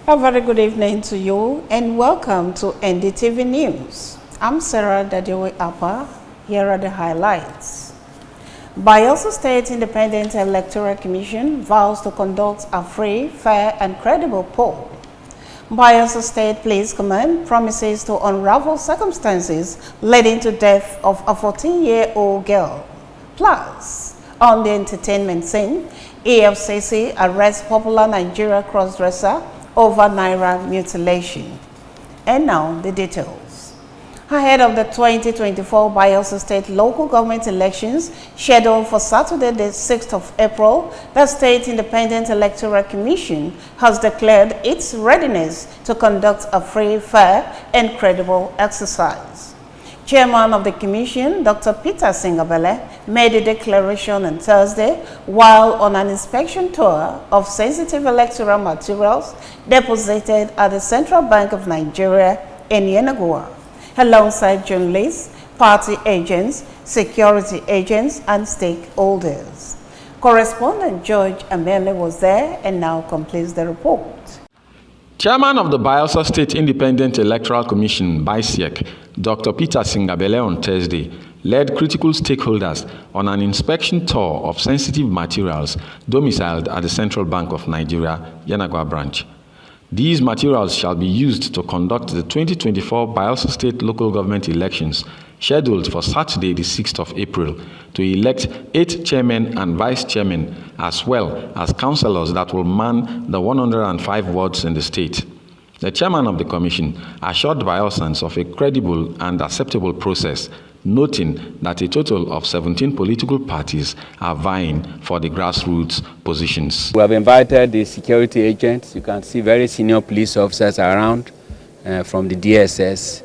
A very good evening to you and welcome to NDTV News. I'm Sarah Dadewe Appa. Here are the highlights. Bayelsa State Independent Electoral Commission vows to conduct a free, fair and credible poll. Bayelsa State Police Command promises to unravel circumstances leading to death of a 14-year-old girl. Plus, on the entertainment scene, EFCC arrests popular Nigeria crossdresser over Naira mutilation. And now the details. Ahead of the 2024 Bayelsa State local government elections scheduled for Saturday the 6th of April, the State Independent Electoral Commission has declared its readiness to conduct a free, fair and credible exercise. Chairman of the Commission, Dr. Peter Singabele, made a declaration on Thursday while on an inspection tour of sensitive electoral materials deposited at the Central Bank of Nigeria in Yenagoa, alongside journalists, party agents, security agents, and stakeholders. Correspondent George Amele was there and now completes the report. Chairman of the Bayelsa State Independent Electoral Commission, BSIEC, Dr. Peter Singabele on Thursday, led critical stakeholders on an inspection tour of sensitive materials domiciled at the Central Bank of Nigeria, Yenagoa branch. These materials shall be used to conduct the 2024 Bayelsa State local government elections scheduled for Saturday, the 6th of April, to elect 8 chairmen and vice chairmen, as well as councillors that will man the 105 wards in the state. The chairman of the commission assured Bayelsans of a credible and acceptable process, noting that a total of 17 political parties are vying for the grassroots positions. We have invited the security agents. You can see very senior police officers around from the DSS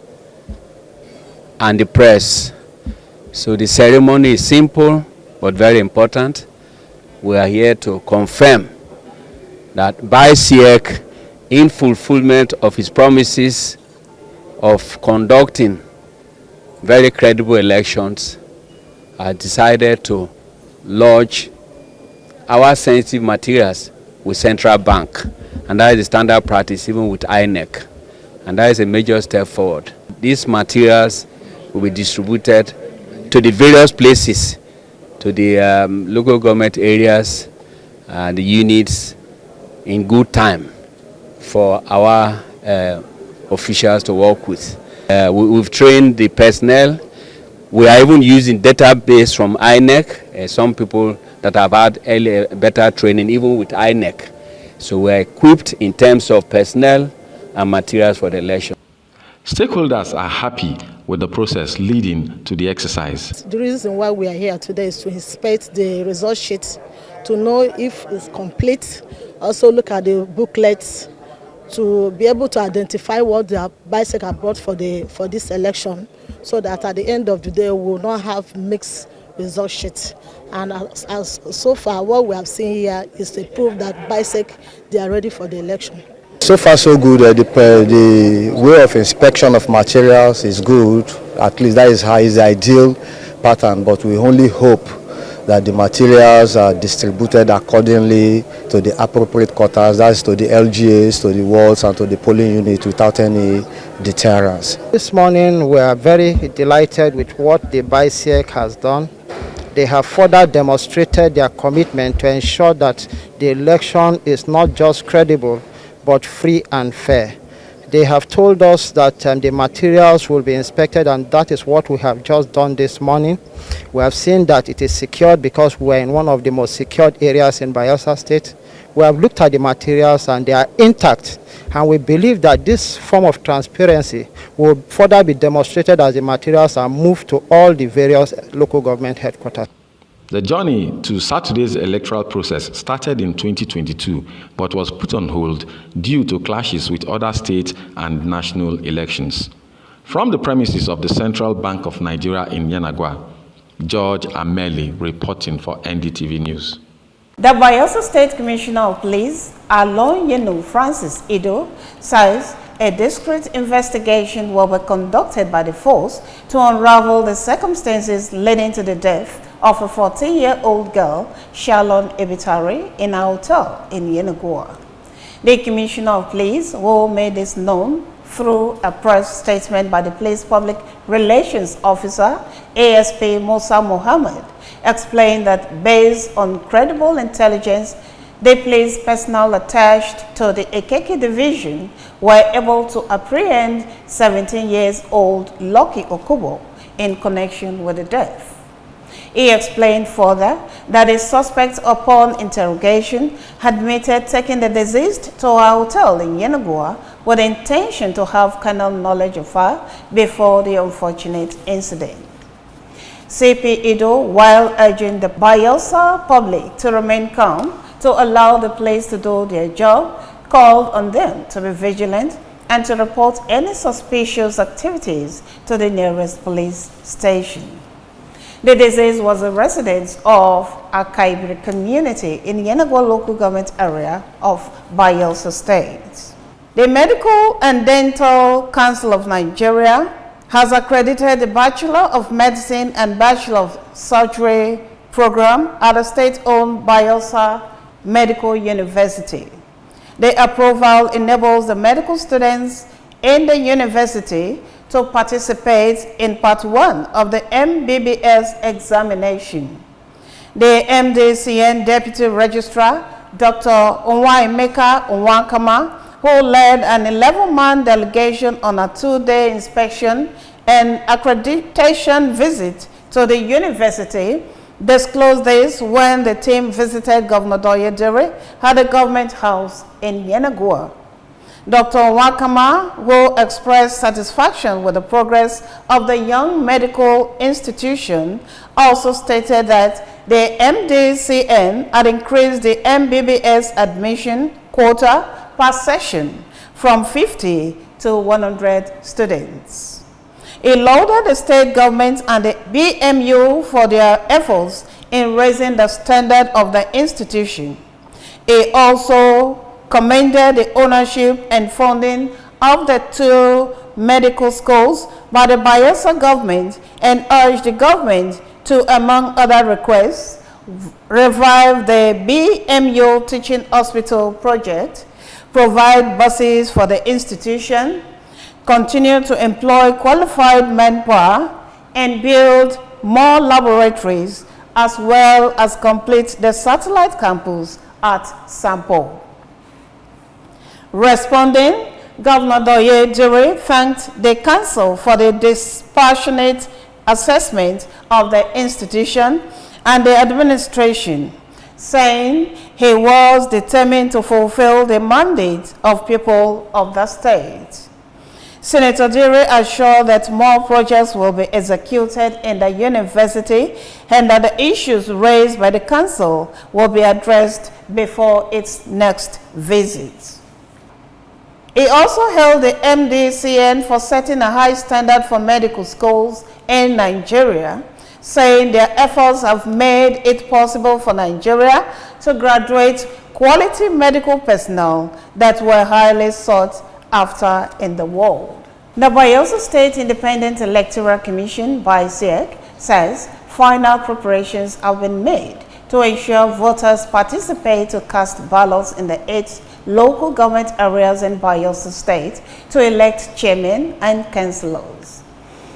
and the press. So the ceremony is simple but very important. We are here to confirm that BSIEC, in fulfillment of his promises of conducting very credible elections, has decided to lodge our sensitive materials with Central Bank, and that is the standard practice even with INEC, and that is a major step forward. These materials will be distributed to the various places, to the local government areas and the units in good time for our officials to work with. We've trained the personnel. We are even using database from INEC, some people that have had better training even with INEC. So we are equipped in terms of personnel and materials for the election. Stakeholders are happy with the process leading to the exercise. The reason why we are here today is to inspect the result sheet, to know if it's complete, also look at the booklets, to be able to identify what the BSIEC have brought for this election, so that at the end of the day we will not have mixed result sheets. And as so far what we have seen here is the proof that BSIEC, they are ready for the election. So far so good. The way of inspection of materials is good. At least that is how is the ideal pattern, but we only hope that the materials are distributed accordingly to the appropriate quarters, that's to the LGAs, to the wards and to the polling unit without any deterrence. This morning we are very delighted with what the BSIEC has done. They have further demonstrated their commitment to ensure that the election is not just credible but free and fair. They have told us that the materials will be inspected, and that is what we have just done this morning. We have seen that it is secured because we are in one of the most secured areas in Bayelsa State. We have looked at the materials and they are intact, and we believe that this form of transparency will further be demonstrated as the materials are moved to all the various local government headquarters. The journey to Saturday's electoral process started in 2022, but was put on hold due to clashes with other state and national elections. From the premises of the Central Bank of Nigeria in Yenagoa, George Amele reporting for NDTV News. The Bayelsa State Commissioner of Police, Alon Yenu Francis Ido, says a discreet investigation will be conducted by the force to unravel the circumstances leading to the death of a 14-year-old girl, Shalon Ebitari, in a hotel in Yenagoa. The Commissioner of Police, who made this known through a press statement by the Police Public Relations Officer, ASP Musa Mohammed, explained that based on credible intelligence, the police personnel attached to the Ekeke Division were able to apprehend 17-year-old Lucky Okubo in connection with the death. He explained further that the suspect, upon interrogation, admitted taking the deceased to a hotel in Yenagoa with the intention to have carnal knowledge of her before the unfortunate incident. CP Ido, while urging the Bayelsa public to remain calm to allow the police to do their job, called on them to be vigilant and to report any suspicious activities to the nearest police station. The deceased was a resident of Accredited community in Yenagoa local government area of Bayelsa State. The Medical and Dental Council of Nigeria has accredited the Bachelor of Medicine and Bachelor of Surgery program at the state-owned Bayelsa Medical University. The approval enables the medical students in the university to participate in Part 1 of the MBBS examination. The MDCN Deputy Registrar, Dr. Onwaemeka Onwankama, who led an 11-man delegation on a 2-day inspection and accreditation visit to the university, disclosed this when the team visited Governor Doyedere at the government house in Yenagoa. Dr. Wakama, who expressed satisfaction with the progress of the young medical institution, also stated that the MDCN had increased the MBBS admission quota per session from 50 to 100 students. He lauded the state government and the BMU for their efforts in raising the standard of the institution. He also commended the ownership and funding of the 2 medical schools by the Bayelsa government and urged the government to, among other requests, revive the BMU Teaching Hospital project, provide buses for the institution, continue to employ qualified manpower, and build more laboratories, as well as complete the satellite campus at Sampo. Responding, Governor Doyedere thanked the council for the dispassionate assessment of the institution and the administration, saying he was determined to fulfill the mandate of people of the state. Senator Dere assured that more projects will be executed in the university and that the issues raised by the council will be addressed before its next visit. He also hailed the MDCN for setting a high standard for medical schools in Nigeria, saying their efforts have made it possible for Nigeria to graduate quality medical personnel that were highly sought after in the world. The Bayelsa State Independent Electoral Commission, BSIEC, says final preparations have been made to ensure voters participate to cast ballots in the 8 local government areas in Bayelsa State to elect chairmen and councillors.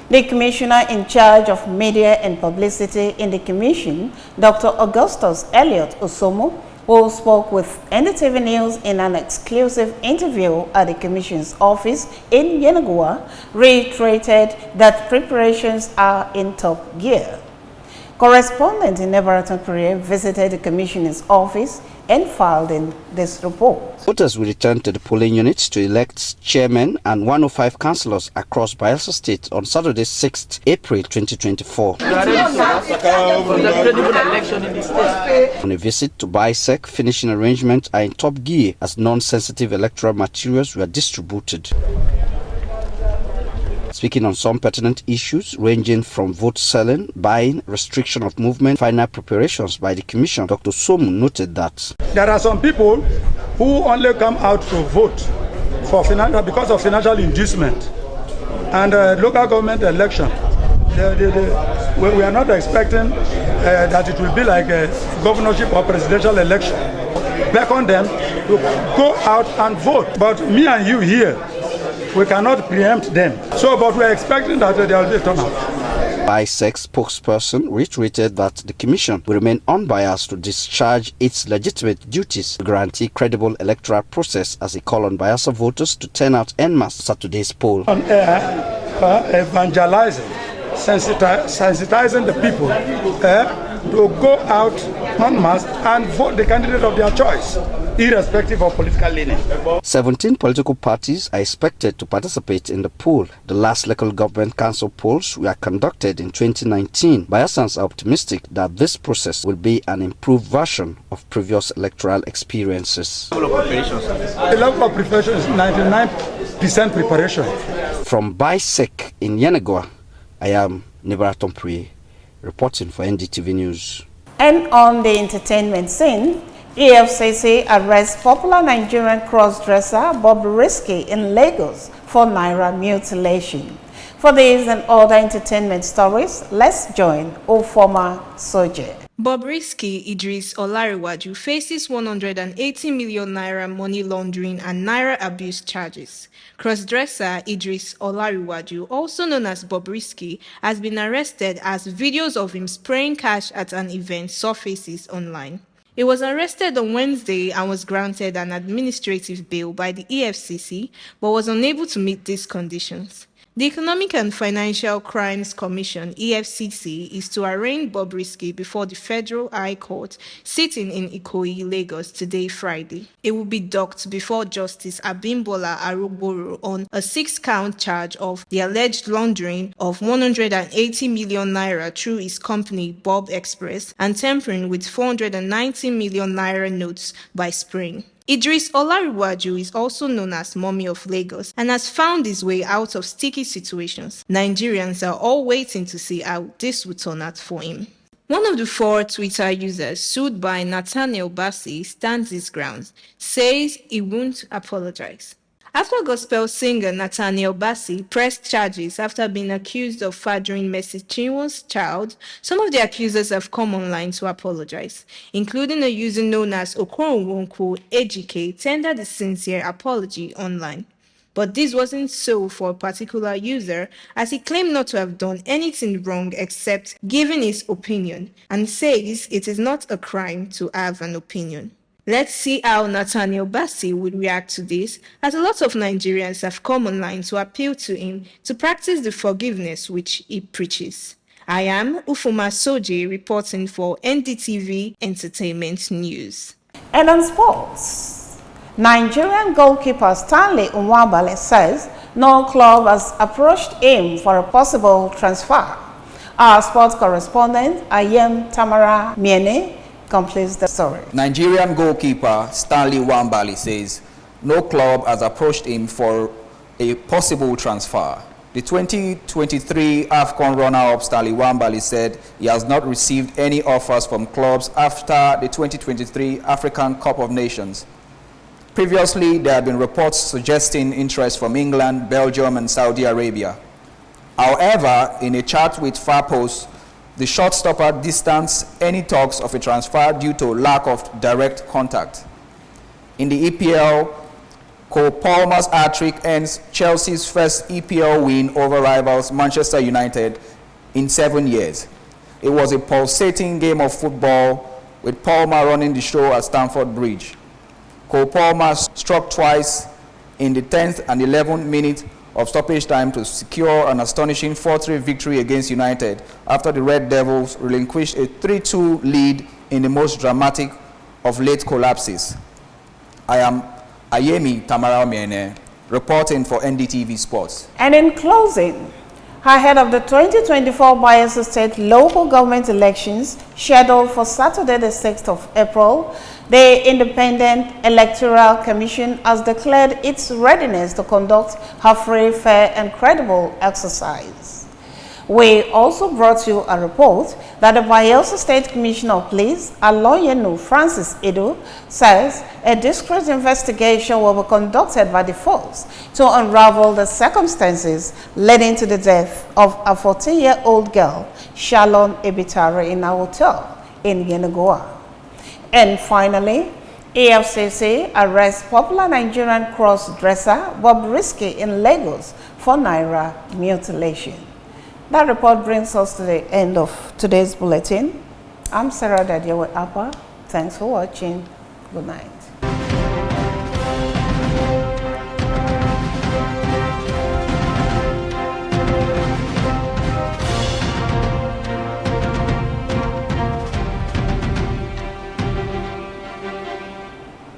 The commissioner in charge of media and publicity in the commission, Dr. Augustus Elliott Osomo, who spoke with NDTV News in an exclusive interview at the commission's office in Yenagoa, reiterated that preparations are in top gear. Correspondent in Nevaratan Pere visited the commissioner's office and filed in this report. Voters will return to the polling units to elect chairmen and 105 councillors across Bayelsa State on Saturday, 6th April 2024. On a visit to BSIEC, finishing arrangements are in top gear as non-sensitive electoral materials were distributed. Speaking on some pertinent issues ranging from vote selling, buying, restriction of movement, final preparations by the Commission, Dr. Somu noted that there are some people who only come out to vote for because of financial inducement and local government election. We are not expecting that it will be like a governorship or presidential election. beckon them to go out and vote. But me and you here, we cannot preempt them. So, but we're expecting that there will be a turnout. BSIEC spokesperson reiterated that the Commission will remain unbiased to discharge its legitimate duties to guarantee credible electoral process as he called on Bayelsa voters to turn out en masse at today's poll. On air, evangelizing, sensitizing the people to go out en masse and vote the candidate of their choice, irrespective of political leaning. 17 political parties are expected to participate in the poll. The last local government council polls were conducted in 2019. Bayelsans are optimistic that this process will be an improved version of previous electoral experiences. The level of preparation is 99% preparation. From BSIEC in Yenagoa, I am Nibaraton Pri, reporting for NDTV News. And on the entertainment scene, EFCC arrests popular Nigerian cross-dresser Bobrisky in Lagos for naira mutilation. For these and other entertainment stories, let's join Ofoma Soje. Bobrisky Idris Olariwaju faces 180 million naira money laundering and naira abuse charges. Crossdresser Idris Olariwaju, also known as Bobrisky, has been arrested as videos of him spraying cash at an event surfaces online. He was arrested on Wednesday and was granted an administrative bail by the EFCC, but was unable to meet these conditions. The Economic and Financial Crimes Commission, EFCC, is to arraign Bobrisky before the Federal High Court, sitting in Ikoyi, Lagos, today, Friday. It will be docked before Justice Abimbola Arogboro on a 6-count charge of the alleged laundering of 180 million naira through his company, Bob Express, and tampering with 490 million naira notes by spraying. Idris Olariwaju is also known as Mummy of Lagos and has found his way out of sticky situations. Nigerians are all waiting to see how this will turn out for him. One of the 4 Twitter users sued by Nathaniel Bassey stands his grounds, says he won't apologize. After gospel singer Nathaniel Bassey pressed charges after being accused of fathering Mercy Chinwo's child, some of the accusers have come online to apologize, including a user known as Okoronwonko Ejike tendered a sincere apology online. But this wasn't so for a particular user, as he claimed not to have done anything wrong except giving his opinion, and says it is not a crime to have an opinion. Let's see how Nathaniel Bassey would react to this, as a lot of Nigerians have come online to appeal to him to practice the forgiveness which he preaches. I am Ufoma Soje, reporting for NDTV Entertainment News. And on sports, Nigerian goalkeeper Stanley Nwabali says no club has approached him for a possible transfer. Our sports correspondent, Ayem Tamara Miene, completes the story. Nigerian goalkeeper Stanley Nwabali says no club has approached him for a possible transfer. The 2023 AFCON runner-up Stanley Nwabali said he has not received any offers from clubs after the 2023 African Cup of Nations. Previously, there have been reports suggesting interest from England, Belgium, and Saudi Arabia. However, in a chat with Farpost, the shortstopper distanced any talks of a transfer due to lack of direct contact. In the EPL, Cole Palmer's hat-trick ends Chelsea's first EPL win over rivals Manchester United in 7 years. It was a pulsating game of football with Palmer running the show at Stamford Bridge. Cole Palmer struck twice in the 10th and 11th minute of stoppage time to secure an astonishing 4-3 victory against United after the Red Devils relinquished a 3-2 lead in the most dramatic of late collapses. I am Ayemi Tamara Miene, reporting for NDTV Sports. And in closing, ahead of the 2024 Bayelsa State local government elections scheduled for Saturday the 6th of April, the Independent Electoral Commission has declared its readiness to conduct a free, fair, and credible exercise. We also brought you a report that the Bayelsa State Commissioner of Police, Aloyenu Francis Edo, says a discreet investigation will be conducted by the force to unravel the circumstances leading to the death of a 14-year-old girl, Shalom Ebitare, in a hotel in Yenagoa. And finally, AFCC arrests popular Nigerian cross-dresser Bobrisky in Lagos for Naira mutilation. That report brings us to the end of today's bulletin. I'm Sarah Dadiewe Apa. Thanks for watching. Good night.